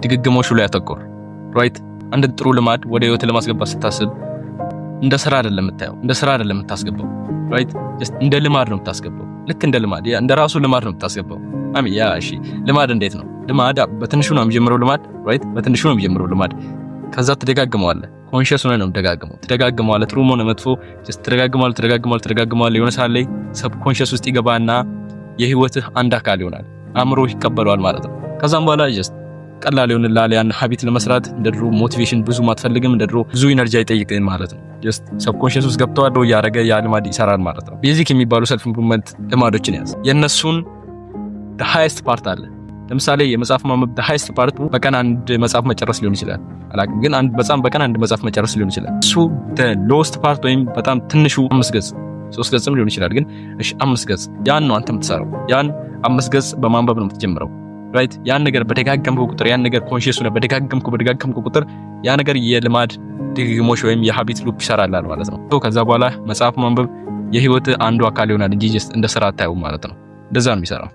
ድግግሞሹ ላይ አተኩር። ራይት አንድ ጥሩ ልማድ ወደ ህይወት ለማስገባት ስታስብ እንደ ስራ አይደለም የምታየው፣ እንደ ስራ አይደለም የምታስገባው። ራይት ጀስት እንደ ልማድ ነው የምታስገባው። ልክ እንደ ልማድ እንደ ራሱ ልማድ ነው የምታስገባው። እሺ ልማድ እንዴት ነው? ልማድ በትንሹ ነው የሚጀምረው ልማድ። ራይት በትንሹ ነው የሚጀምረው ልማድ። ከዛ ትደጋግመዋለህ። ኮንሺየስ ሆነ ነው ትደጋግመዋለህ። ጥሩ ሆነ መጥፎ ጀስት ትደጋግመዋለህ። የሆነ ሰዓት ላይ ሰብኮንሺየስ ውስጥ ይገባና የህይወትህ አንድ አካል ይሆናል። አእምሮ ይቀበለዋል ማለት ነው። ከዛም በኋላ ጀስት ቀላል ይሆንልሃል። ያን ሀቢት ለመስራት እንደ ድሮ ሞቲቬሽን ብዙ አትፈልግም። እንደ ድሮ ብዙ ኢነርጂ አይጠይቅም ማለት ነው። ጀስት ሰብኮንሺየስ ውስጥ ገብተዋል ያረገ ያ ልማድ ይሰራል ማለት ነው። ቤዚክ የሚባሉ ሰልፍ ኢምፕሩቭመንት ልማዶችን ያዝ። የነሱን the highest part አለ። ለምሳሌ የመጽሐፍ ማንበብ the highest part በቀን አንድ መጽሐፍ መጨረስ ሊሆን ይችላል። አላውቅም ግን በቀን አንድ መጽሐፍ መጨረስ ሊሆን ይችላል። እሱ the lowest part ወይም በጣም ትንሹ 5 ገጽ 3 ገጽም ሊሆን ይችላል። ግን እሺ 5 ገጽ ያን ነው አንተ የምትሰራው። ያን 5 ገጽ በማንበብ ነው የምትጀምረው። ራይት ያን ነገር በደጋገምኩ ቁጥር ያን ነገር ኮንሺየስ ነው በደጋገምኩ ቁጥር ያ ነገር የልማድ ድግግሞሽ ወይም የሀቢት ሉፕ ይሰራላል ማለት ነው። ከዛ በኋላ መጽሐፍ ማንበብ የህይወት አንዱ አካል ይሆናል እንጂ እንደ ስራ አታየውም ማለት ነው። እንደዛ ነው የሚሰራው።